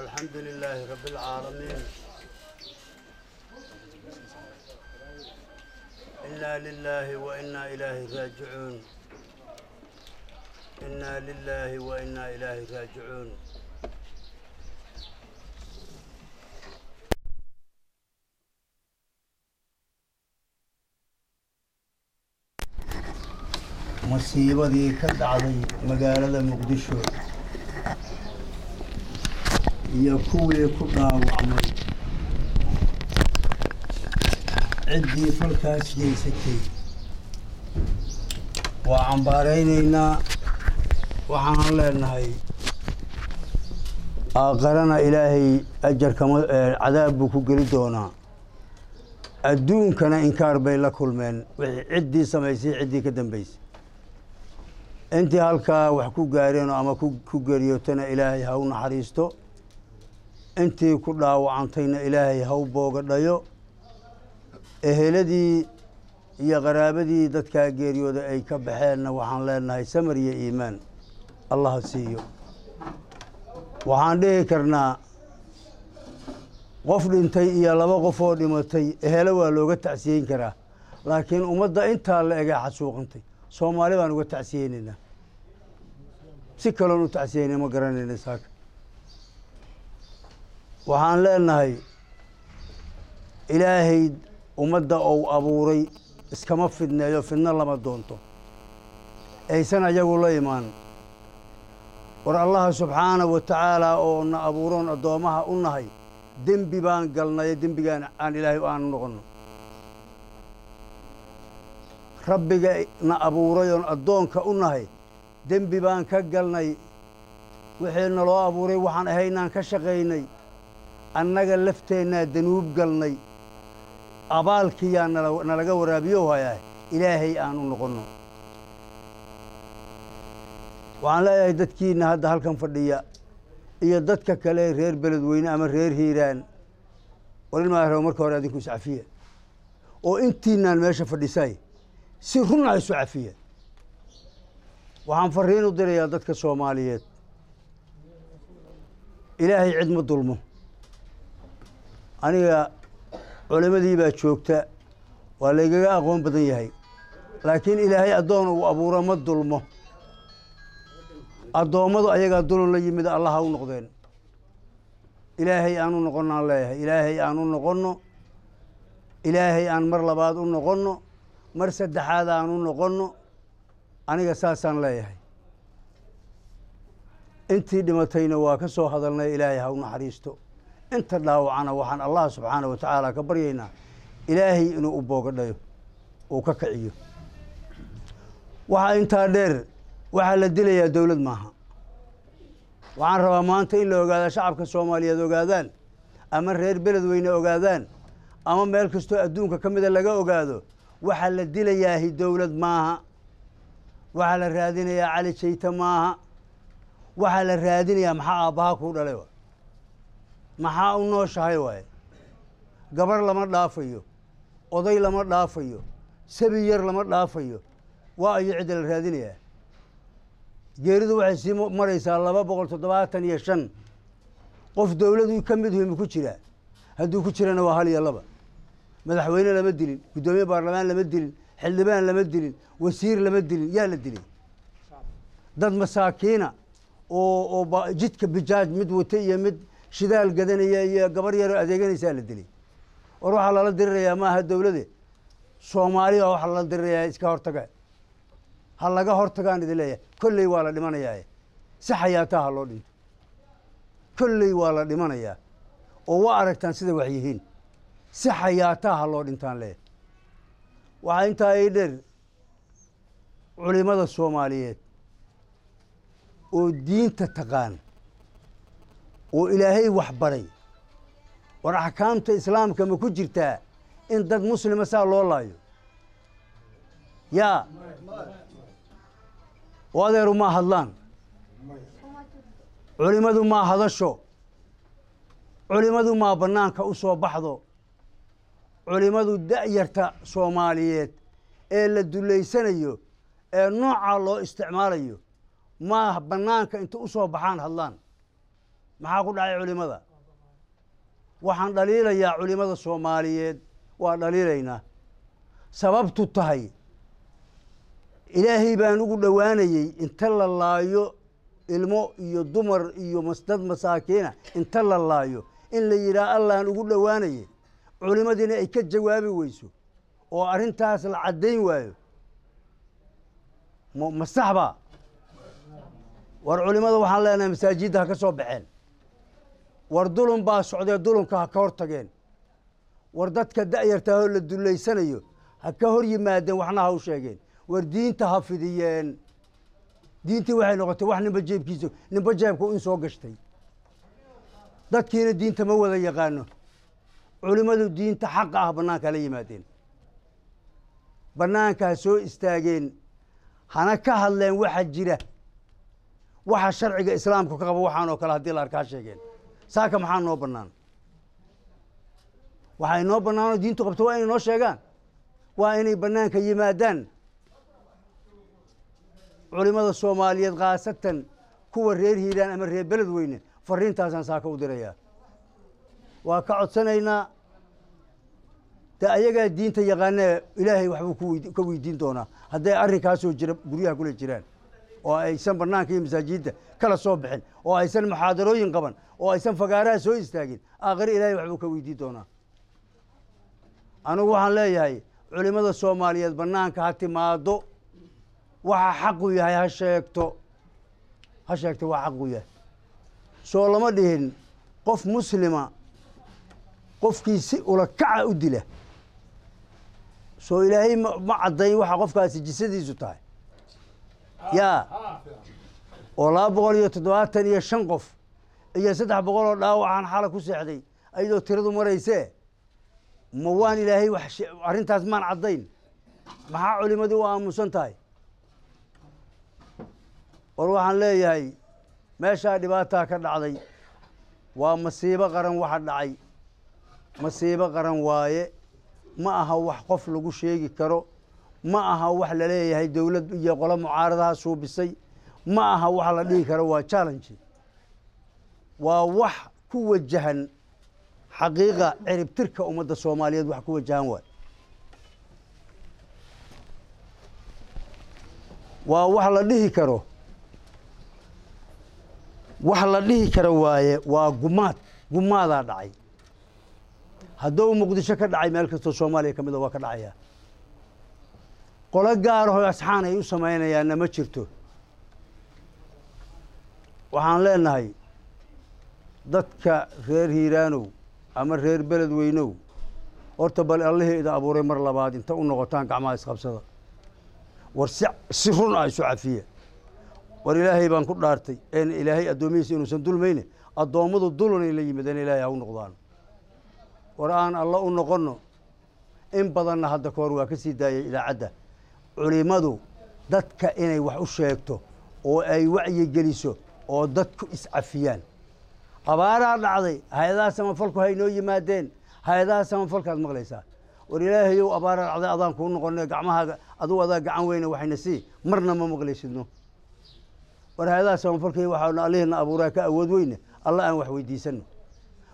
الحمد لله رب العالمين. إنا لله وإنا إليه راجعون. إنا لله وإنا إليه راجعون. مصيبتي كدعدي مقالة مقدشو يكوي كنا وعمل عدي فالكاس جيستي وعنبارينينا وحان الله نهي آقرنا إلهي أجر كما عذاب بكو قريدونا الدون كان إنكار بين لكل من عدي سميسي عدي كدن بيس انت هالكا وحكو قارين اما كو قريوتنا إلهي هاو نحريستو انت كلها وعنتين إلهي هاو بوغدايو اهلدي يا غرابدي ددكا قريودا اي كبخيلنا waxaan leenahay samir iyo iimaan Allah siiyo waxaan dhihi karnaa qof dhintay iyo laba qof oo dhimatay ehelo waa looga tacsiin karaa laakiin ummadda inta la eega xasuuqantay Soomaali baan uga tacsiyeynaa si kale oo tacsiyeynaa ma garanayna saaka waxaan leenahay Ilaahay ummadda oo abuuray iskama fidneeyo fidna lama doonto aysan ayagu la iimaan war Allah subhanahu wa ta'ala oo na abuuron adoomaha u nahay dembi baan galnay dembigan aan Ilaahay aan noqono rabbiga na abuuray oo adoonka u nahay dembi baan ka galnay wixii loo abuuray waxaan ahaynaan ka shaqeynay annaga lafteena danuub galnay abaalkiyaan nalaga waraabiyo haya Ilaahay aan u noqono waxaan leeyahay dadkiina hadda halkan fadhiya iyo dadka kale reer beledweyne ama reer Hiiraan warin ma rabo marka hore adinku iscafiya oo intiinaan meesha fadhisay si run ay isu cafiya waxaan fariin u dirayaa dadka Soomaaliyeed Ilaahay cid ma dulmo aniga culimadii baa joogta waa la iga aqoon badan yahay laakiin Ilaahay adoon uu abuuro ma dulmo adoomadu ayaga dulun la yimid Allah ha u noqdeen Ilaahay aanu noqonaan leeyahay Ilaahay aanu noqono Ilaahay aan mar labaad u noqono mar saddexaad aanu noqono aniga saasaan leeyahay intii dhimatayna waa ka soo hadalnay Ilaahay ha u naxariisto inta dhaawacana waxaan Allah subhanahu wa ta'ala ka baryaynaa Ilaahay inuu u boogadhayo oo ka kiciyo waxa inta dheer waxa la dilayaa dawlad maaha waxaan rabaa maanta in la ogaado shacabka Soomaaliyeed ogaadaan ama reer beledweyne ogaadaan ama meel kasto adduunka kamid laga ogaado waxa la dilayaa dawlad maaha waxa la raadinayaa cali jeyta maaha waxa la raadinayaa maxaa aabaha ku dhalay maxaa u nooshahay way gabar lama dhaafayo oday lama dhaafayo sabi yar lama dhaafayo waa ay cid la raadinayaa geeridu waxay si maraysaa 275 qof dawladu kamid yahay ku jira haduu ku jirana waa hal iyo laba madaxweyne lama dilin gudoomiye baarlamaan lama dilin xildhibaan lama dilin wasiir lama dilin yaa la dilay dad masaakiina oo jidka bijaaj mid wata iyo mid shidaal gadanaya iyo gabar yar adeeganaysa la dilay war waxa la dirirayaa ma aha dawladda Soomaaliya waxa la dirirayaa iska hortaga hal laga hortagaan idin leeyahay kullay waa la dhimanayaa si xayaataha loo dhinto kullay waa la dhimanayaa oo waa aragtaan sida wax yihiin si xayaataha loo dhintaan leeyahay waxa inta ay dheer culimada Soomaaliyeed oo diinta taqaan oo Ilaahay wax baray war ahkaamta islaamka ma ku jirtaa in dad muslima saa loo laayo yaa wadeeru ma hadlaan culimadu ma hadasho culimadu ma banaanka u soo baxdo culimadu da'yarta Soomaaliyeed ee la duleysanayo ee nooca loo isticmaalayo ma banaanka inta u soo baxaan hadlaan maxaa ku dhacay culimada waxaan dhaliilayaa culimada Soomaaliyeed waa dhaliilaynaa sababtu tahay ilaahay baan ugu dhawaanayay inta la laayo ilmo iyo dumar iyo masdad masaakiina inta la laayo in la yiraahdo Allahan ugu dhawaanayay culimadina ay ka jawaabi weyso oo arintaas la cadeyn waayo ma saxba war culimada waxaan leenahay masaajidda ka soo baxeen war dulun baa socday dulunka ka hortageen war dadka da'yarta oo la duleysanayo ha ka hor yimaadeen waxna ha u sheegeen war diinta ha fidiyeen diintii waxay noqotay wax ninba jeebku in soo gashtay dadkiina diinta ma wada yaqaano culimadu diinta xaq ah banaanka la yimaadeen banaanka soo istaageen hana ka hadleen waxa jira waxa sharciga islaamku ka qabo waxaan oo kale hadii la arkaa sheegeen saaka maxaa noo banaan waxay noo banaano diintu qabto waa inay noo sheegaan waa inay banaanka yimaadaan culimada Soomaaliyeed qaasatan kuwa reer Hiiraan ama reer Beledweyne fariintaasan saaka u dirayaa waa ka codsanaynaa ayaga diinta yaqaana ilaahay waxbuu ku weydiin doonaa haday arrinkaas oo jira guriyaha kula jiraan oo aysan banaanka iyo masaajidda kala soo bixin oo aysan muxaadarooyin qaban oo aysan fagaaraha soo istaagin aakhiri ilaahay waxbuu ka weydiin doonaa anigu waxaan leeyahay culimada Soomaaliyeed banaanka ha timaado waxa xaq u yahay ha sheegto waa xaq u yahay soo lama dhihin qof muslima qofkiisi ula kaca u dila soo ilaahay ma caday waxa qofkaasi jisadiisu tahay yaa oo 275 qof iyo 300 oo dhaawacaan xala ku seexday ayadoo tiradu maraysay ma waan ilaahay wax arintaas maan cadayn maxaa culimadu u aamusan tahay war waxaan leeyahay meesha dhibaato ka dhacday waa masiibo qaran waxa dhacay masiibo qaran waaye ma aha wax qof lagu sheegi karo ma aha wax la leeyahay dawlad iyo qolo mucaaradaha suubisay ma aha wax la dhigi karo waa challenge waa wax ku wajahan xaqiiqa ciribtirka ummadda Soomaaliyeed wax ku wajahan waa wax la dhihi karo waaye waa gumaada dhacay hadduu Muqdisho ka dhacay meel kasta Soomaaliya kamid waa ka dhacaya qolo gaar ah oo asxaan ay u sameynayaan ma jirto waxaan leenahay dadka reer Hiiraanow ama reer Beledweynow horta bal Allaheeda abuuray mar labaad inta u noqotaan gacmaha isqabsada war si run ah isu cafiya war ilaahay baan ku dhaartay in ilaahay adoomihiisa inuusan dulmayne adoomadu dulunay la yimaadeen ilaahay ha u noqdaan war aan Allah u noqono in badanna hadda koor waa ka sii daayay ilaacada culimadu dadka inay wax u sheegto oo ay wacyi geliso oo dadku iscafiyaan abaara dhacday hay'adaha samafalku haynoo yimaadeen hay'adaha samafalkaad maqlaysaa war ilaahay oo abaara dhacday adaan ku noqonay gacmahaaga aduu adaa gacan weyn waxayna si marna ma maqlaysidno war hay'adaha samafalka waxaana Allaahna abuuraa ka awood weyn Allah aan wax weydiisano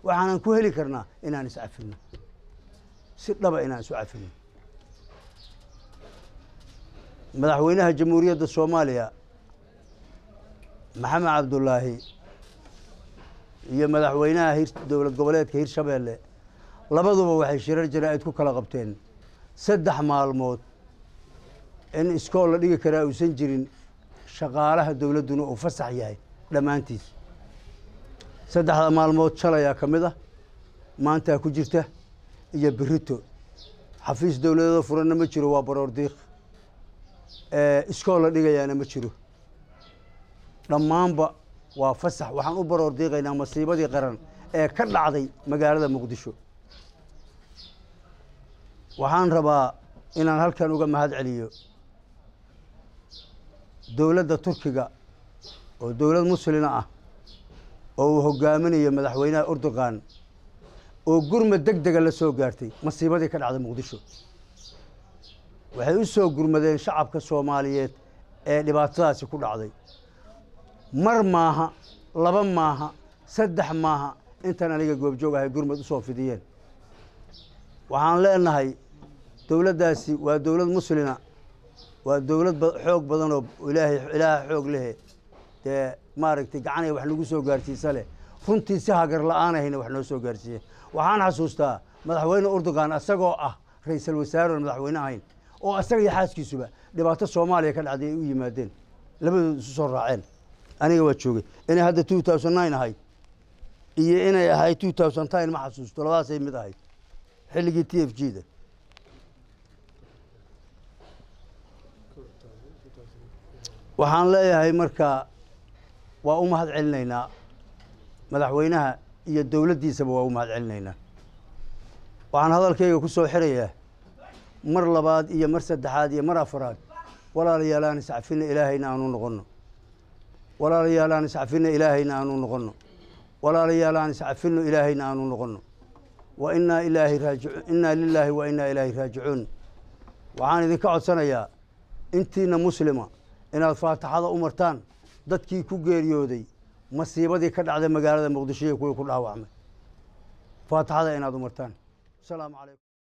waxaan ku heli karnaa inaan iscafino si dhaba inaan isu cafino madaxweynaha jamhuuriyadda Soomaaliya Maxamed Cabdullaahi iyo madaxweynaha dowlad goboleedka Hirshabeelle labaduba waxay shirar jaraa'id ku kala qabteen 3 maalmood in iskool la dhigi karaa uusan jirin shaqaalaha dawladuna uu fasax yahay dhamaantiis 3 maalmood shalay kamid ah maanta ku jirta iyo birito xafiis dawladda furanna ma jiro waa baroordiiq iskool la dhigayaana ma jiro dhamaanba waa fasax waxaan u baroordiiqaynaa masiibadii qaran ee ka dhacday magaalada Muqdisho waxaan rabaa inaan halkan uga mahad celiyo dawladda Turkiga oo dawlad muslimiin ah oo hogaaminayo madaxweynaha Erdogan oo gurmad degdeg la soo gaartay masiibadii ka dhacday Muqdisho waxay u soo gurmadeen shacabka Soomaaliyeed ee dhibaatadaasi ku dhacday mar maaha laba maaha saddex maaha intan aniga goobjoog ahay gurmad usoo fidiyeen waxaan leenahay dowladdaasi waa dowlad muslina waa dowlad xoog badan oo ilaaha xoog leh dee maaragtay gacanay wax nagu soo gaarsiisa leh runtii si hagar la'aan ahayna wax noo soo gaarsiiyeen waxaan xasuustaa madaxweyne Erdogan asagoo ah ra'iisul wasaare madaxweyne ahayn oo asaga iyo xaaskiisuba dhibaato Soomaaliya ka dhacday ay u yimaadeen labadoodu isu soo raaceen aniga waa joogay inay hadda 2009 ahayd iyo inay ahayd 2010 ma xasuusto labadaas ay mid ahayd xilligii TFG-da waxaan leeyahay marka waa u mahad celinaynaa madaxweynaha iyo dowladdiisaba waa u mahad celinaynaa waxaan hadalkayga ku soo xirayaa mar labaad iyo mar saddexaad iyo mar afraad walaalayaalaan iscafina ilaahayna aanu noqono walaalayaalaan iscafina ilaahayna aanu noqono walaalayaalaan iscafino ilaahayna aanu noqono wa innaa lillaahi wa innaa ilaahi raajicuun waxaan idinka codsanayaa intiina muslima inaad faataxada u martaan dadkii ku geeriyooday masiibadii ka dhacday magaalada Muqdisho iyo kuwii ku dhaawacmay faataxada inaad u martaan. Assalaamu calaykum.